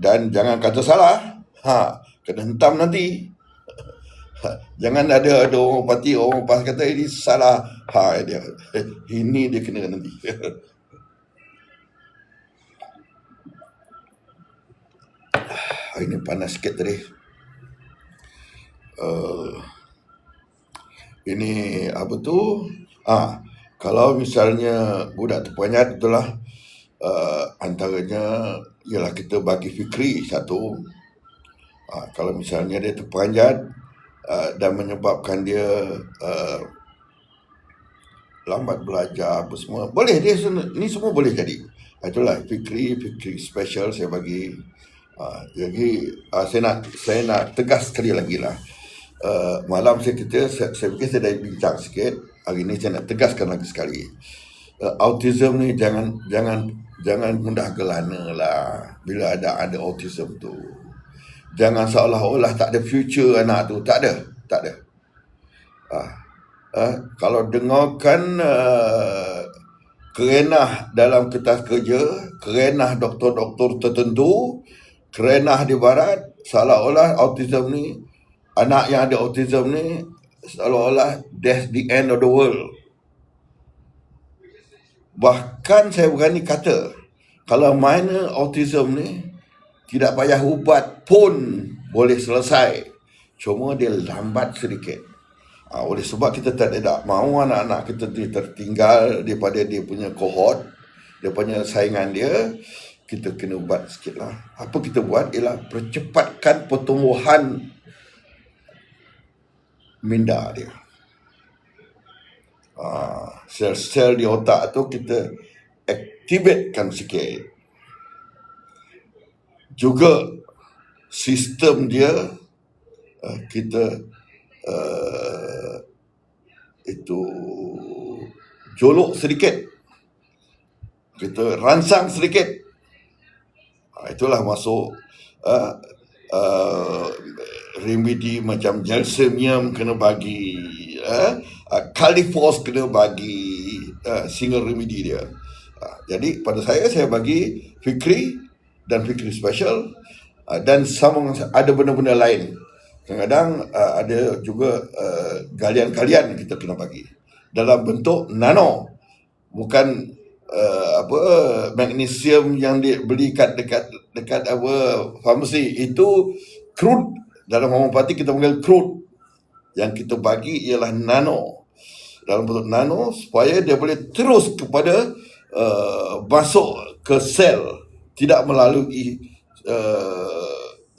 Speaker 1: Dan jangan kata salah. Kena hentam nanti. Jangan ada orang parti, orang pas kata ini salah. Dia ini dia kena nanti. Ini panas sikit tadi. Ini apa tu? Kalau misalnya budak terperanjat itulah, antaranya ialah kita bagi fikri satu. Kalau misalnya dia terperanjat dan menyebabkan dia lambat belajar apa semua, boleh dia ni semua boleh jadi. Itulah fikri special saya bagi. Jadi saya nak tegas sekali lagi lah. Malam saya fikir saya dah bincang sikit. Hari ni saya nak tegaskan lagi sekali. Autism ni jangan mudah gelana lah bila ada autism tu. Jangan seolah-olah tak ada future anak tu. Tak ada. Kalau dengarkan kerenah dalam kertas kerja, kerenah doktor-doktor tertentu, kerenah di barat, seolah-olah autism ni, anak yang ada autism ni, seolah-olah that's the end of the world. Bahkan saya berani kata, kalau minor autism ni, tidak payah ubat pun boleh selesai. Cuma dia lambat sedikit. Oleh sebab kita tak mahu anak-anak kita tertinggal daripada dia punya kohort, dia punya saingan dia, kita kena ubat sikit lah. Apa kita buat ialah percepatkan pertumbuhan minda dia. Sel-sel di otak tu kita aktivekan sikit. Juga sistem dia kita itu jolok sedikit, kita rangsang sedikit. Itulah masuk remedi macam gelsemium kena bagi, Califos kena bagi, single remedy dia. Jadi pada saya bagi fikri dan fikri special, dan sama ada benda-benda lain. Kadang-kadang ada juga galian-galian kita kena bagi dalam bentuk nano, bukan magnesium yang dibeli dekat apa farmasi. Itu crude. Dalam homopati kita panggil crude. Yang kita bagi ialah nano, dalam bentuk nano, supaya dia boleh terus kepada masuk ke sel, tidak melalui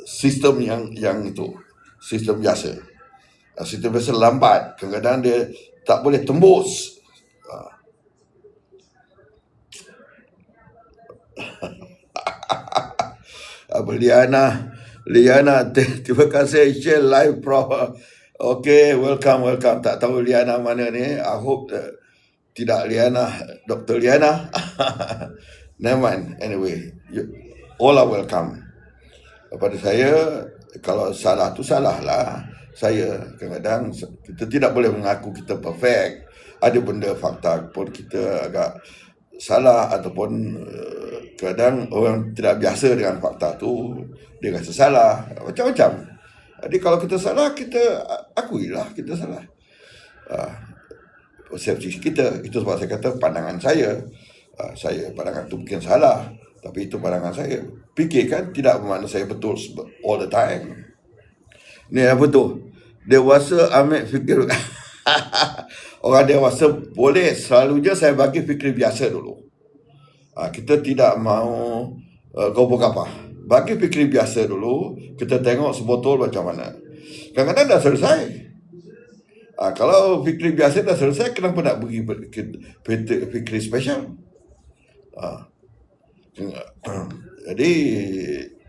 Speaker 1: sistem yang itu, sistem biasa. Sistem biasa lambat, kadang-kadang dia tak boleh tembus. Liana, terima kasih share live Prof. Okay, welcome. Tak tahu Liana mana ni. I hope tidak Liana, Dr. Liana. Never mind. Anyway, all are welcome. Pada saya, kalau salah tu salah lah. Saya kadang-kadang kita tidak boleh mengaku kita perfect. Ada benda fakta pun kita agak salah, ataupun kadang orang tidak biasa dengan fakta tu, dia rasa salah, macam-macam. Jadi kalau kita salah, kita akuilah kita salah. Persepsi kita, itu sebab saya kata pandangan saya. Saya pandangan tu mungkin salah, tapi itu pandangan saya. Fikirkan tidak bermakna saya betul all the time. Ni apa tu? Dewasa ambil fikir. Orang dewasa boleh, selalunya saya bagi fikir biasa dulu. Kita tidak mau gobok apa. Bagi fikir biasa dulu, kita tengok sebotol macam mana. Kadang-kadang dah selesai. Kalau fikir biasa dah selesai, kenapa nak bagi fikir spesial? Jadi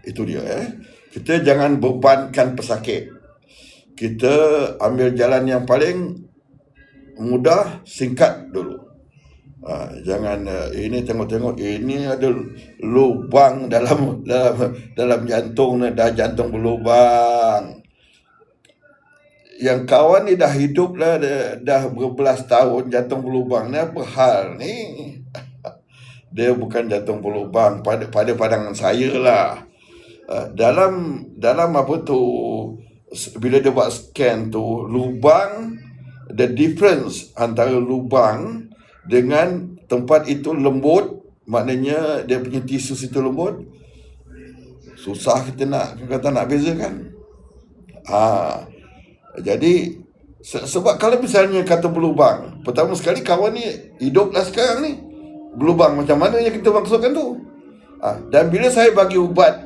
Speaker 1: itu dia. Kita jangan bebankan pesakit. Kita ambil jalan yang paling mudah, singkat dulu. Jangan ini tengok-tengok ini ada lubang dalam jantung, dah jantung berlubang. Yang kawan ni dah hidup lah, dah berbelas tahun jantung berlubang ni, apa hal ni? Dia bukan jantung berlubang pada pandangan saya lah. Dalam apa tu, bila dia buat scan tu, lubang, the difference antara lubang dengan tempat itu lembut, maknanya dia punya tisu situ lembut, susah kita nak bezakan. Jadi sebab kalau misalnya kata berlubang, pertama sekali kawan ni hiduplah sekarang ni, berlubang macam mana yang kita maksudkan tu. Dan bila saya bagi ubat,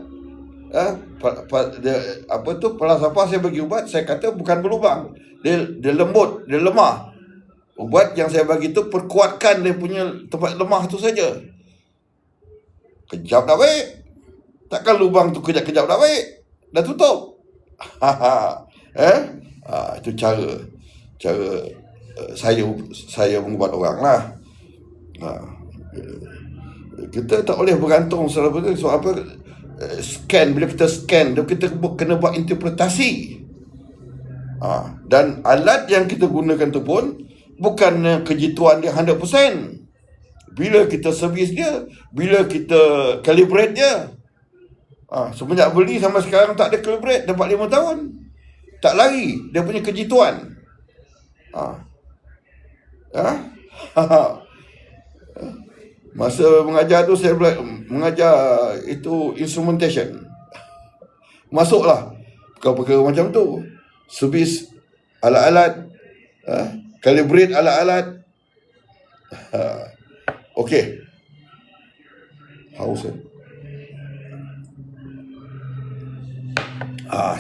Speaker 1: falsafah saya bagi ubat, saya kata bukan berlubang, dia lembut, dia lemah. Ubat yang saya bagi tu perkuatkan dia punya tempat lemah tu saja. Kejap dah baik. Takkan lubang tu kejap-kejap dah baik, dah tutup. Itu cara saya mengubat orang lah. Kita tak boleh bergantung sebab apa, scan. Bila kita scan, kita kena buat interpretasi. Dan alat yang kita gunakan tu pun bukan kejituan dia 100%. Bila kita servis dia, bila kita calibrate dia. Semenjak beli sampai sekarang tak ada calibrate, dapat 5 tahun. Tak lari dia punya kejituan. Masa mengajar tu, saya mengajar itu instrumentation. Masuklah perkara-perkara macam tu. Servis alat-alat, calibrate alat-alat. Okey. Haus.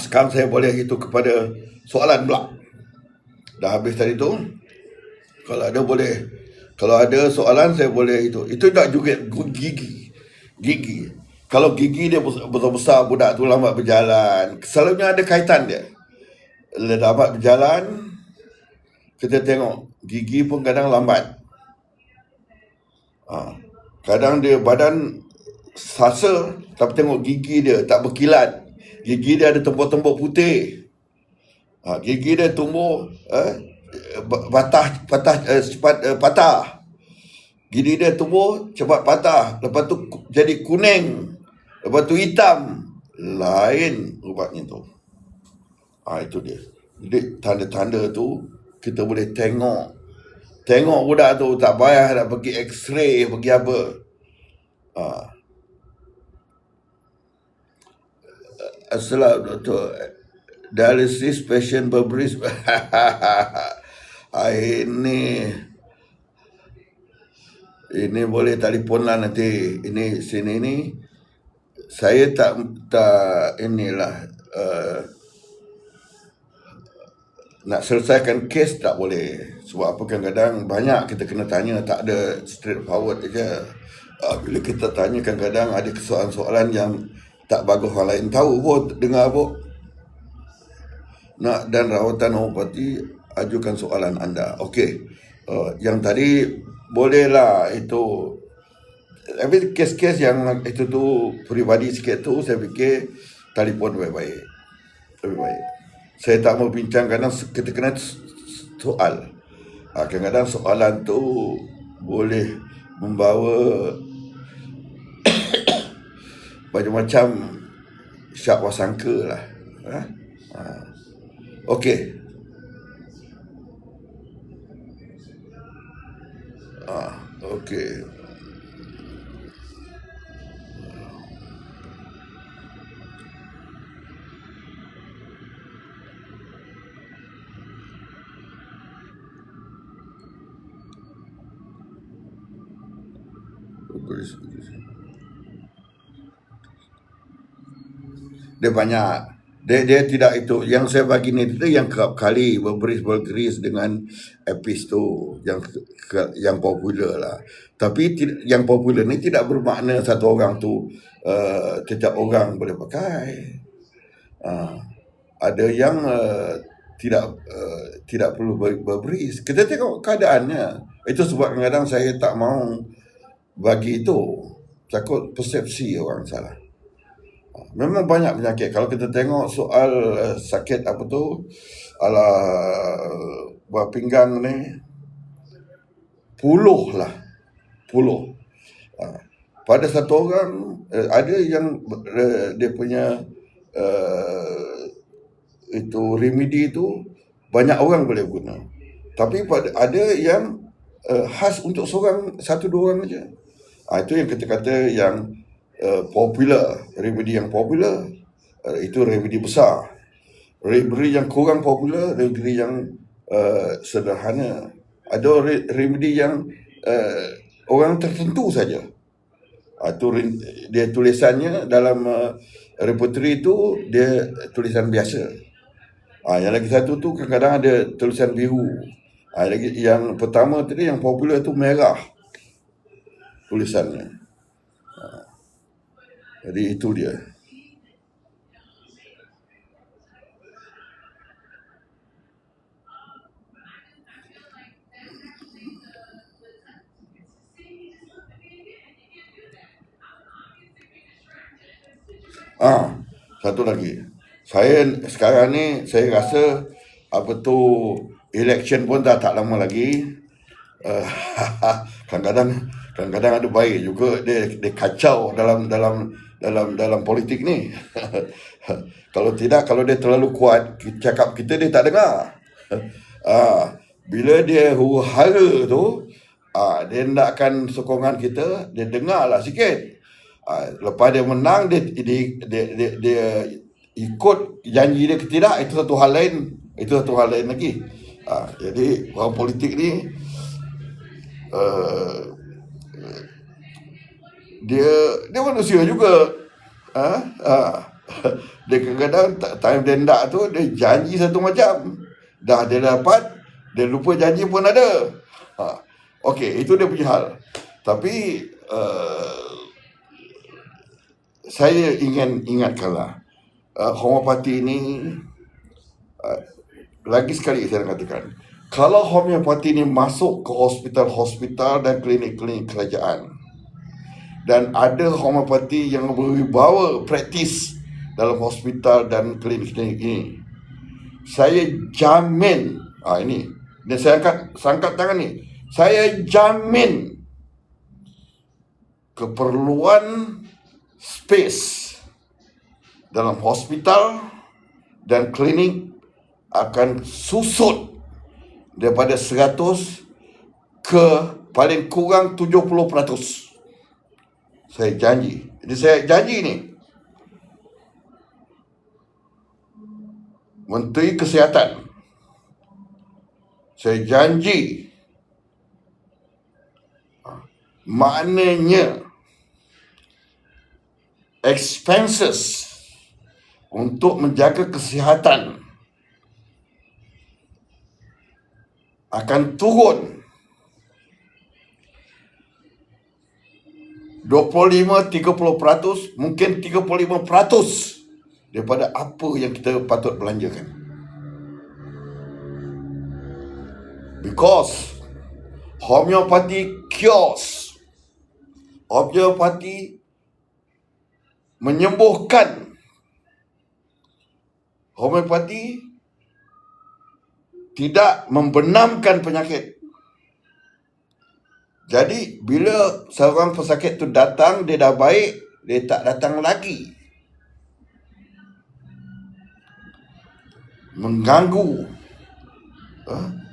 Speaker 1: Sekarang saya boleh itu kepada soalan pula. Dah habis tadi tu. Kalau ada soalan saya boleh itu. Itu tak juga gigi. Kalau gigi dia besar-besar, budak tu lambat berjalan, selalunya ada kaitan dia. Lambat berjalan, kita tengok gigi pun kadang lambat. Kadang dia badan sasa, tapi tengok gigi dia tak berkilat. Gigi dia ada tembok-tembok putih. Gigi dia tumbuh cepat patah. Gigi dia tumbuh cepat patah. Lepas tu jadi kuning. Lepas tu hitam. Lain ubatnya tu. Itu dia. Jadi tanda-tanda tu kita boleh tengok. Tengok budak tu, tak payah nak pergi x-ray, pergi apa. Assalamualaikum Dr. Dialysis patient berberis. Ini boleh telefon lah nanti. Ini sini ni saya tak inilah nak selesaikan kes tak boleh. Sebab apa, kadang-kadang banyak kita kena tanya, tak ada straight forward je. Bila kita tanya, kadang-kadang ada soalan-soalan yang Tak bagus orang lain tahu pun, dengar pun. Nak dan rawatan homopati, ajukan soalan anda. Okey. Yang tadi bolehlah itu. Tapi kes-kes yang itu tu peribadi sikit tu, saya fikir telefon baik-baik. Lebih baik. Saya tak mau bincang kadang kita kena soal. Kadang-kadang soalan tu boleh membawa macam-macam syak wasangka lah. Okey. Okey. Dia banyak. Dia tidak itu. Yang saya bagi ni itu yang kerap kali berberis dengan epis tu yang popular lah. Tapi yang popular ni tidak bermakna satu orang tu setiap orang boleh pakai. Ada yang tidak perlu berberis. Kita tengok keadaannya. Itu sebab kadang-kadang saya tak mau bagi itu. Takut persepsi orang salah. Memang banyak penyakit. Kalau kita tengok soal sakit apa tu, buah pinggang ni, puluh. Pada satu orang ada yang dia punya itu remedi tu banyak orang boleh guna. Tapi ada yang khas untuk satu dua orang aja. Itu yang kita kata yang popular, remedi yang popular, itu remedi besar. Remedi yang kurang popular, remedi yang sederhana. Ada remedi yang orang tertentu saja. Itu dia tulisannya dalam repertory itu dia tulisan biasa. Yang lagi satu tu kadang-kadang ada tulisan biru. Lagi yang pertama tadi yang popular tu merah tulisannya. Jadi itu dia. Satu lagi. Saya sekarang ni saya rasa apa tu election pun dah tak lama lagi. Kadang-kadang ada baik juga dia kacau dalam politik ni. Kalau dia terlalu kuat cakap kita, dia tak dengar. Bila dia huru-hara tu, dia nakkan sokongan kita, dia dengarlah sikit. Lepas dia menang, dia ikut janji dia ke tidak, itu satu hal lain lagi. Jadi orang politik ni dia manusia juga. Dia kadang-kadang time dia nak tu, dia janji satu macam, dah dia dapat, dia lupa janji pun ada. Okey, itu dia punya hal. Tapi saya ingin ingatkanlah, homeopati ni, lagi sekali saya katakan, kalau homeopati ni masuk ke hospital-hospital dan klinik-klinik kerajaan, dan ada homeopati yang berwibawa praktis dalam hospital dan klinik-klinik ini, saya jamin, ini, dan saya angkat tangan ni, saya jamin keperluan space dalam hospital dan klinik akan susut daripada 100 ke paling kurang 70%. Saya janji. Jadi saya janji ni, Menteri Kesihatan, saya janji, maknanya expenses untuk menjaga kesihatan akan turun 25-30%, mungkin 35% daripada apa yang kita patut belanjakan. Because homeopati cures, homeopati menyembuhkan, homeopati tidak membenamkan penyakit. Jadi bila seorang pesakit tu datang, dia dah baik, dia tak datang lagi, mengganggu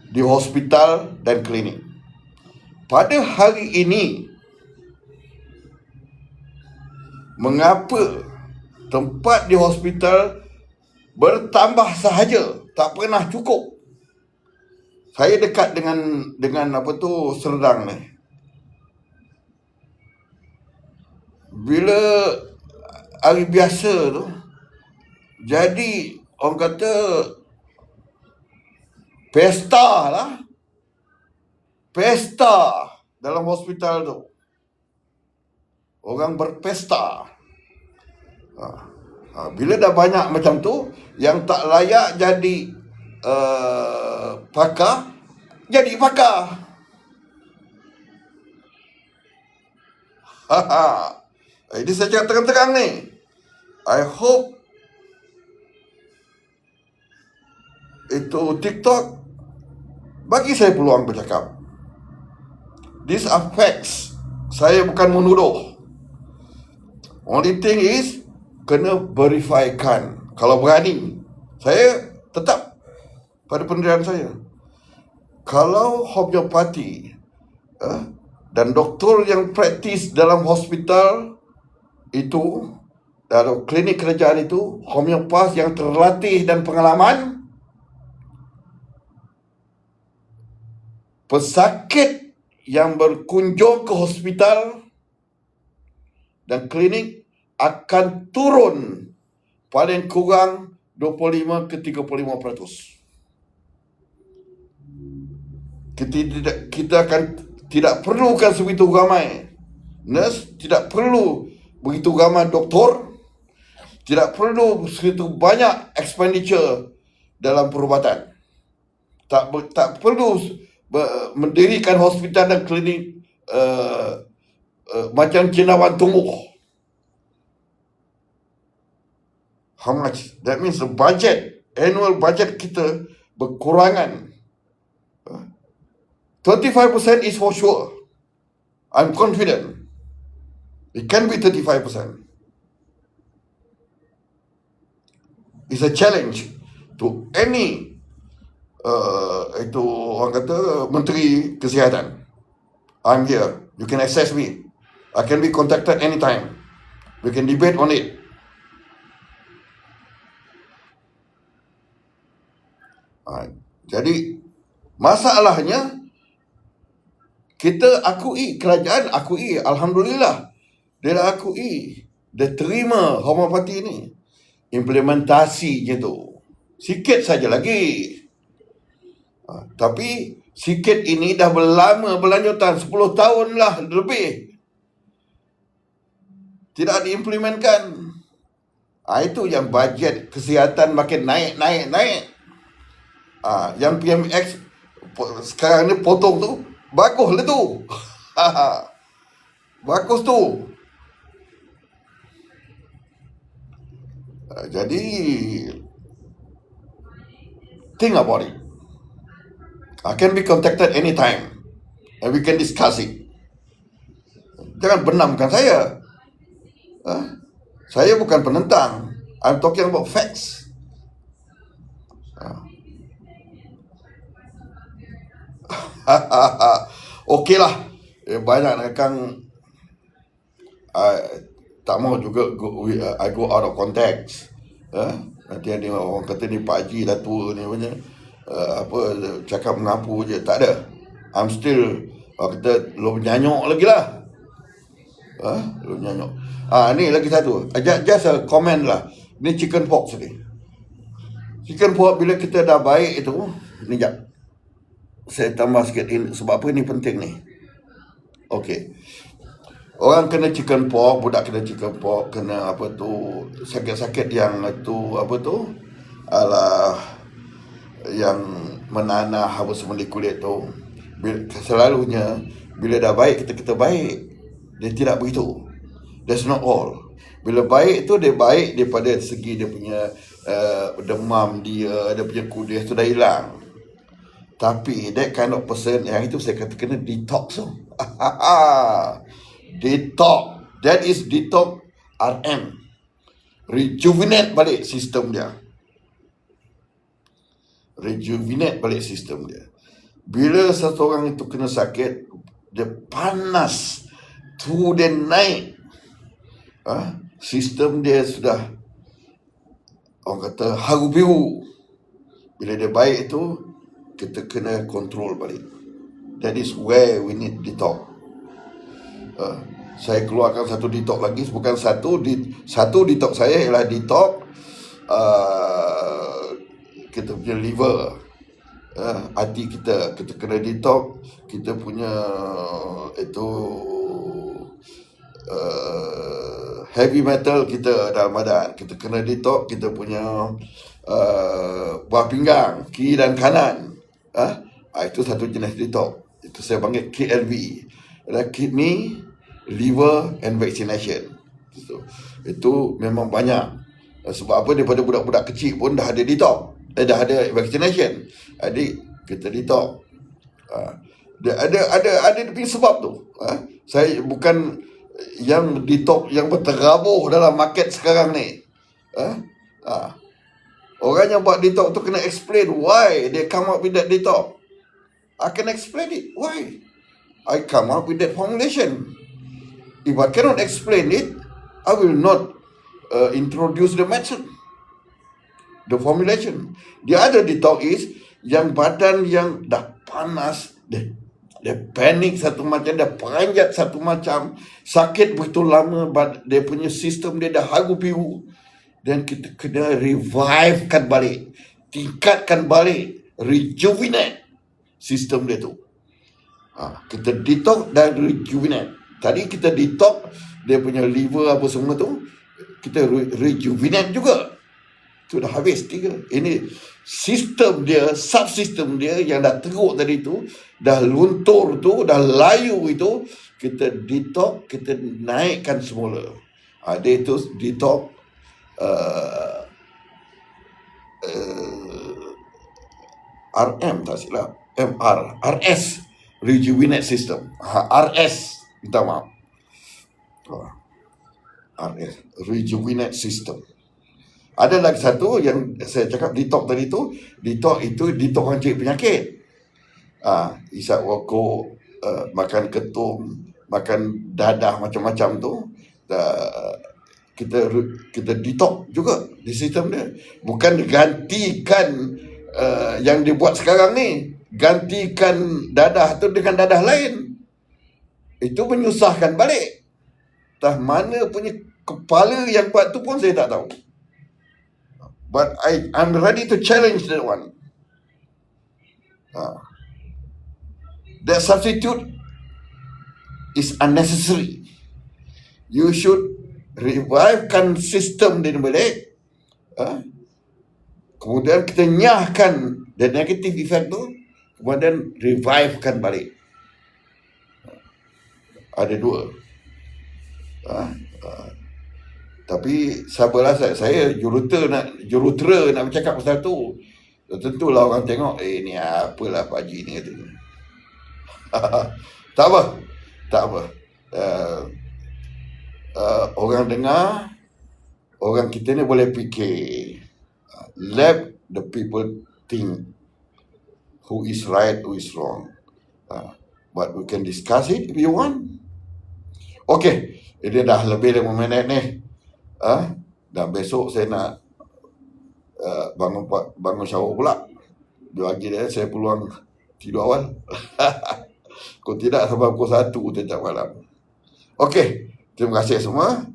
Speaker 1: di hospital dan klinik. Pada hari ini, mengapa tempat di hospital bertambah sahaja, tak pernah cukup? Saya dekat dengan Serdang ni. Bila hari biasa tu, jadi orang kata pesta lah. Pesta dalam hospital tu. Orang berpesta. Bila dah banyak macam tu, yang tak layak jadi pakar, jadi pakar. Ini saya cakap terang-terang ni. I hope itu TikTok bagi saya peluang bercakap. These are facts. Saya bukan menuduh. Only thing is, kena verifikan. Kalau berani, saya tetap pada pendirian saya. Kalau homeopati dan doktor yang praktis dalam hospital itu, dalam klinik kerajaan itu, homeopat yang terlatih dan pengalaman, pesakit yang berkunjung ke hospital dan klinik akan turun paling kurang 25-35%. Kita akan tidak perlukan sebegitu ramai nurse, tidak perlu begitu ramai doktor, tidak perlu segitu banyak expenditure dalam perubatan. Tak perlu mendirikan hospital dan klinik macam cendawan tumbuh. How much? That means the budget, annual budget kita berkurangan. 25% is for sure. I'm confident. It can be 35%. It's a challenge to any itu orang kata Menteri Kesihatan. I'm here. You can access me. I can be contacted anytime. We can debate on it. Jadi masalahnya, kita akui, kerajaan akui, Alhamdulillah, dia dah akui, dia terima homeopati ni. Implementasinya tu sikit saja lagi. Tapi sikit ini dah berlama berlanjutan, 10 tahun lah lebih tidak diimplementkan. Itu yang bajet kesihatan makin naik. Yang PMX sekarang ni potong tu, bagus lah tu. Bagus tu. Jadi think about it. I can be contacted anytime and we can discuss it. Jangan benamkan saya. Saya bukan penentang. I'm talking about facts. Okey lah. Banyak rakan tak mau juga I go out of context. Nanti ada orang kata ni Pak Haji dah tua ni punya. Cakap mengapu je. Tak ada. I'm still, orang kata lo nyanyuk lagi lah. Lo nyanyuk. Ni lagi satu. Just a comment lah. Ni chicken pox ni. Chicken pox bila kita dah baik itu, ni jap. Saya tambah sikit ini. Sebab apa ni penting ni? Okey. Orang kena chicken pox, budak kena chicken pox, kena apa tu, sakit-sakit yang tu apa tu, alah, yang menanah apa semua di kulit tu. Selalunya bila dah baik kita baik. Dia tidak begitu. That's not all. Bila baik tu dia baik daripada segi dia punya demam dia punya kudis tu dah hilang. Tapi that kind of person, yang itu saya kata kena detox tu. Detox. That is detox RM. Rejuvenate balik sistem dia. Rejuvenate balik sistem dia. Bila satu orang itu kena sakit, dia panas, tu dia naik. Sistem dia sudah, orang kata, haru biru. Bila dia baik itu, kita kena kontrol balik. That is where we need detox. Saya keluarkan satu detox lagi. Bukan satu detox saya ialah detox kita punya liver, hati kita kena detox. Kita punya itu heavy metal kita dalam badan kita kena detox. Kita punya buah pinggang kiri dan kanan, itu satu jenis detox. Itu saya panggil KLV, kidney, liver and vaccination. Itu memang banyak. Sebab apa? Daripada budak-budak kecil pun dah ada detox, dah ada vaccination. Adik kita detox. Dia ada dia punya sebab tu. Saya bukan yang detox yang berterabuh dalam market sekarang ni. Orang yang buat detox tu kena explain why they come up with that detox. I can explain it. Why I come up with that formulation. If I cannot explain it, I will not introduce the method, the formulation. The other detox is yang badan yang dah panas, dia panik satu macam, dia peranjat satu macam, sakit begitu lama, dia punya sistem dia dah haru biru. Dan kita kena revivekan balik, tingkatkan balik, rejuvenate sistem dia tu. Kita detox dan rejuvenate. Tadi kita detox dia punya liver apa semua tu, kita rejuvenate juga. Tu dah habis 3. Ini sistem dia, subsistem dia yang dah teruk tadi tu, dah luntur tu, dah layu itu, kita detox, kita naikkan semula. Dia itu detox RM tak silap, RS, rejuvenate system. RS, minta maaf, RS, rejuvenate system. Ada lagi satu yang saya cakap detox tadi tu. Detox itu detox orang cari penyakit. Isap rokok, makan ketum, makan dadah macam-macam tu. Kita detox juga di sistem dia. Bukan gantikan yang dibuat sekarang ni. Gantikan dadah tu dengan dadah lain. Itu menyusahkan balik. Entah mana punya kepala yang buat tu pun saya tak tahu. But I'm ready to challenge that one. That substitute is unnecessary. You should revivekan sistem dia balik. Kemudian kita nyahkan the negative effect tu, kemudian revivekan balik. Ada dua. Tapi sabarlah, saya jurutera nak bercakap pasal tu. Tentulah orang tengok, ni apalah Pak Haji ni kata. Tak apa. Orang dengar, orang kita ni boleh fikir. Let the people think who is right, who is wrong. But we can discuss it if you want. Okay, ini dah lebih 5 minit ni. Dan besok saya nak bangun sahur pula. 2 pagi dia saya peluang tidur awal. Kalau tidak sampai pukul 1 setiap malam. Okey, terima kasih semua.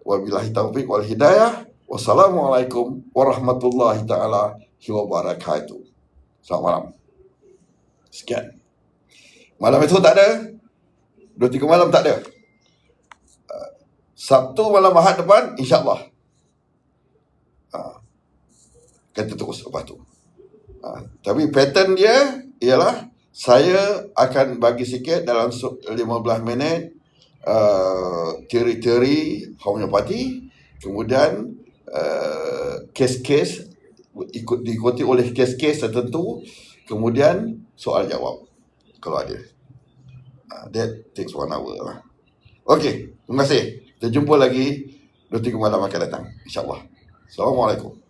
Speaker 1: Wabillahi taufiq wal hidayah. Wassalamualaikum warahmatullahi taala wabarakatuh. Selamat malam. Sekian. Malam esok tak ada. 2-3 malam tak ada. Sabtu malam Ahad depan, insyaAllah. Kita terus lepas tu. Tapi pattern dia ialah saya akan bagi sikit dalam 15 minit teori-teori homeopati, kemudian kes-kes diikuti oleh kes-kes tertentu, kemudian soal jawab kalau ada. That takes 1 hour lah. Okey, terima kasih. Kita jumpa lagi 2-3 malam akan datang, insyaAllah. Assalamualaikum.